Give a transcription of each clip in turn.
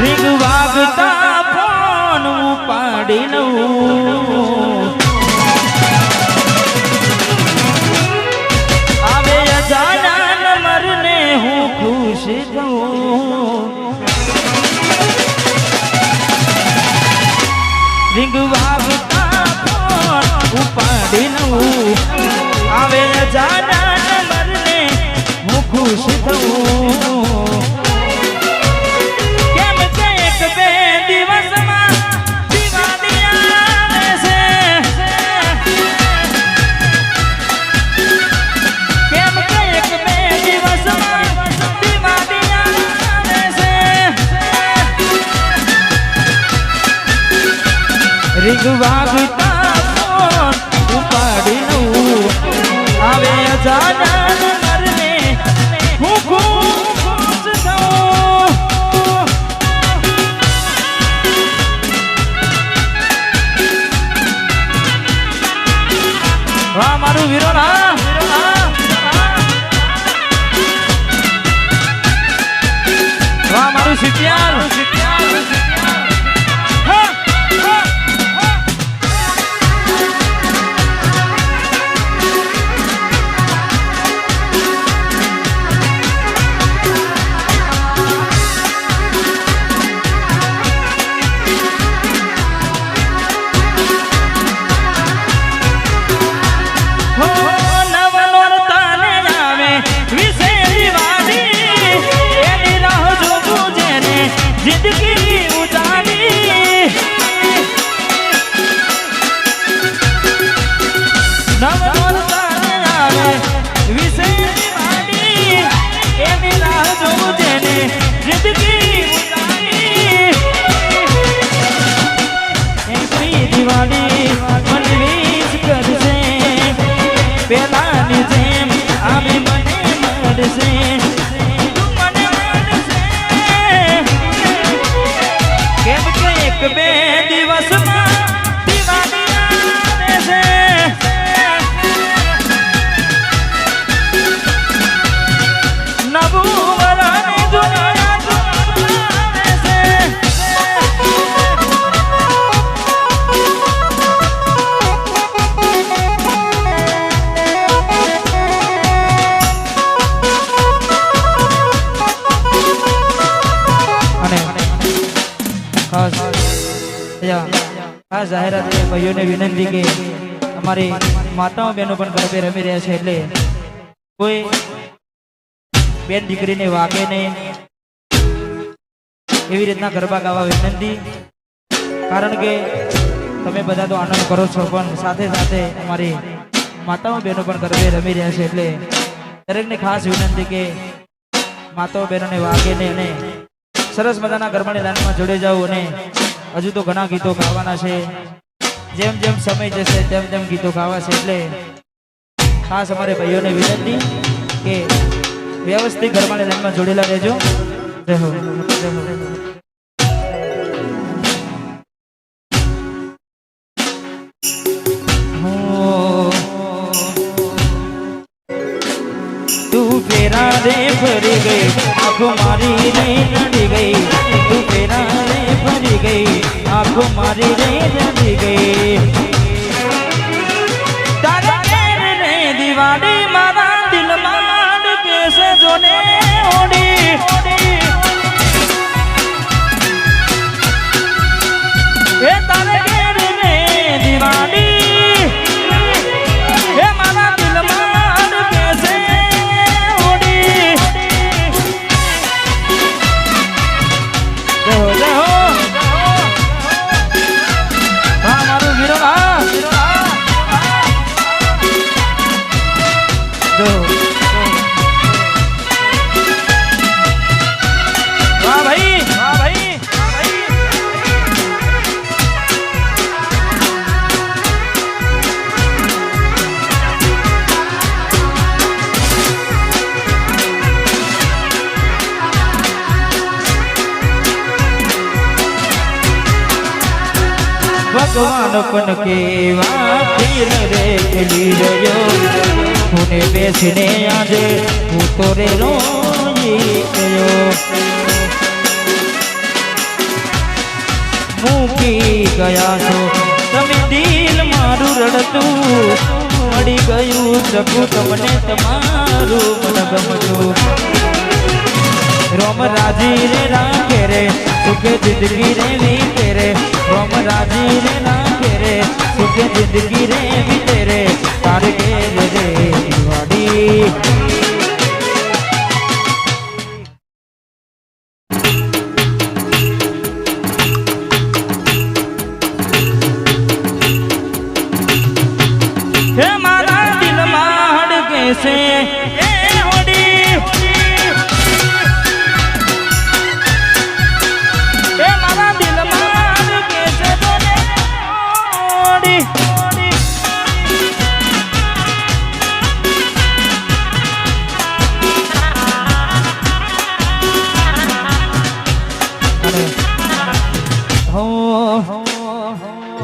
ring વાગતા phone ઉપાડી લઉં આવે અજાના નંબરને હું ખુશ થઉં રીંગ વાગતા ફોન ઉપાડી લઉં આવે અજાના નંબરને હું ખુશ થઉં રીંગ વાગતા ફોન ઉપાડી લઉં આવે અજાના નંબરને હું ખુશ થઉં વાહ મારું વીરો વાહ મારું સિટિયાર પેલાની જેમ આવી મને મળશે કેમ કે એક બે દિવસમાં દિવાળી આવે છે નવું વરાની દુનિયા આવે છે આ જાહેરાત ભાઈઓને વિનંતી કે અમારી માતાઓ બહેનો પણ ગરબે રમી રહ્યા છે એટલે કોઈ બેન દીકરીને વાગે નહીં એવી રીતના ગરબા ગાવા વિનંતી કારણ કે તમે બધા તો આનંદ કરો છો પણ સાથે સાથે અમારી માતાઓ બહેનો પણ ગરબે રમી રહ્યા છે એટલે દરેકને ખાસ વિનંતી કે માતાઓ બહેનોને વાગે નહીં અને સરસ મજાના ગરબાની લાઈનમાં જોડે જાઓ અને હજુ તો ઘણા ગીતો ગાવાના છે જેમ જેમ સમય જશે તેમ તેમ ગીતો ગાવા છે એટલે ખાસ અમારે ભાઈઓને વિનંતી કે વ્યવસ્થિત ગરબાની લાઈનમાં જોડેલા રહેજો જય હો તું ફેરા રે ફરી ગઈ આંખો મારી રે રડી ગઈ તું ફેરા રે ફરી ગઈ આંખો મારી રે રડી ગઈ તારા ઘેર રે દિવાળી મારા દિલમાં કેસે જોને ઓડી એ તારા ઘેર રે દિવાળી એ મારા દિલમાં કેસે ભગવાન પણ કેવા દિલ રે ખેલી રહ્યો હું બેસીને આજે હું તો રે રોઈ ગયો મૂકી ગયા છો તમે દિલ મારું રડતું મળી ગયું શકું તમને તમારું મન ગમતું રોમ રાજી રે રાખે રે સુખે જિંદગી રે વીતે રે રોમ રાજી રે રાખે રે સુખે જિંદગી રે વીતે રે તારે કે રે વાડી હે મારા દિલમાં હડકે છે એ હોડી હે મારા દિલમાં હડકે છે તોને હોડી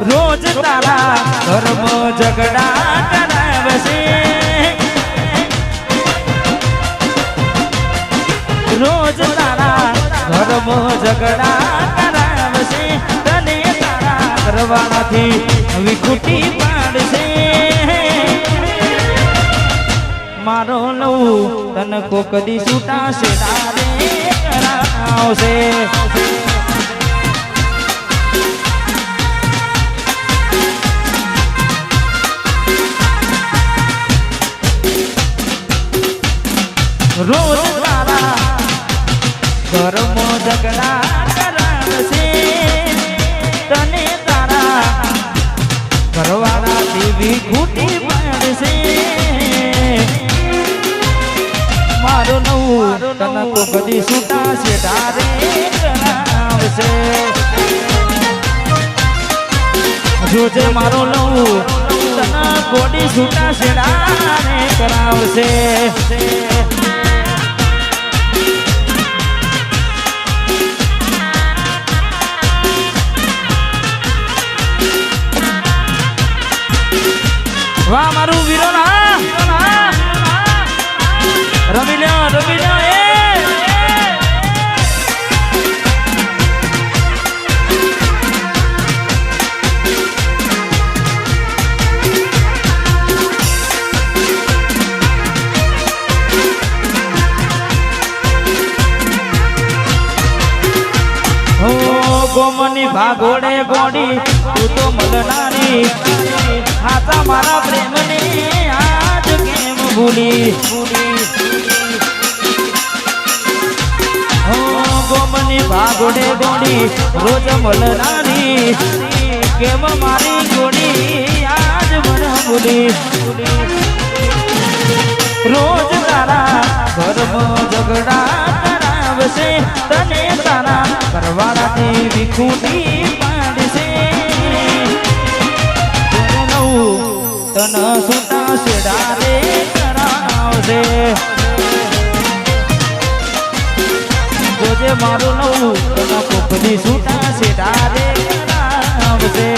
રોજ તારા ઘરમાં ઝઘડા કરાવશે રોજ તારા ઘરમાં ઝઘડા કરાવશે તને તારા કરવાથી વિખૂટી પાડશે મારો લઉં તને કોકદી છૂટાશે તારે કરાવશે રોજ તારા ઘરમાં ઝઘડા કરાવશે તને તારા ઘરવાળા દેવી ખૂટી પાડશે મારો નવું તને કોકદી છૂટાશે તારે કરાવશે જોજે મારો નવું તને કોડી છૂટાશે તારે કરાવશે વાહ મારું વીરો ના રમી લ્યો ગોમની ભાગોડે ગોડી તું તો મલનારી હાથા મારા પ્રેમને આજ કેમ ભૂલી ગોમની ભાગોડે ગોડી રોજ મલનારી કેમ મારી ગોડી આજ મને ભૂલી રોજ તારા ઘરમાં ઝઘડા કરાવશે તને તારા કરવાળાથી વિખૂટી પાડશે તને છૂટાશે ડારે કરાવશે જોજે મારું નવું તને કોકદી છૂટાશે ડારે કરાવશે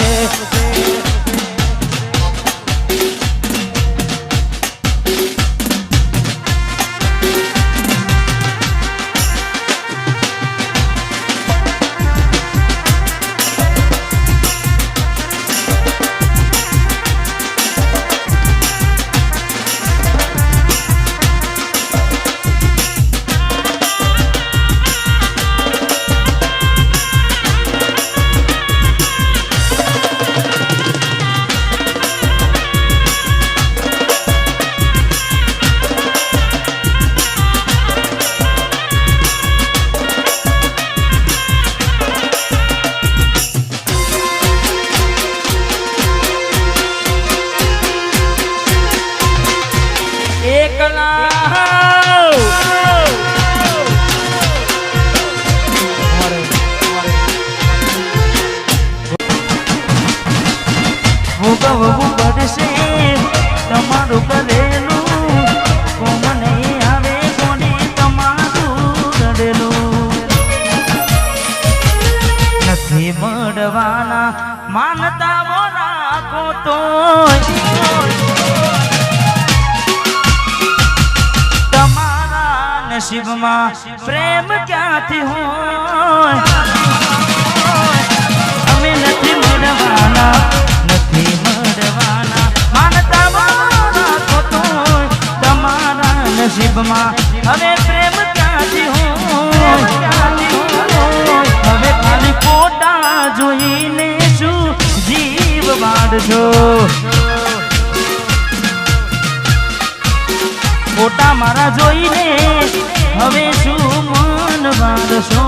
ભોગવવું પડશે તમારું કરેલું કોમ નહીં આવે કોને તમારું રડેલું નથી મળવાના માનતા રાખો તો તમારા નસીબમાં પ્રેમ ક્યાંથી હોય અમે તમારા જોઈને હવે શું મન વારશો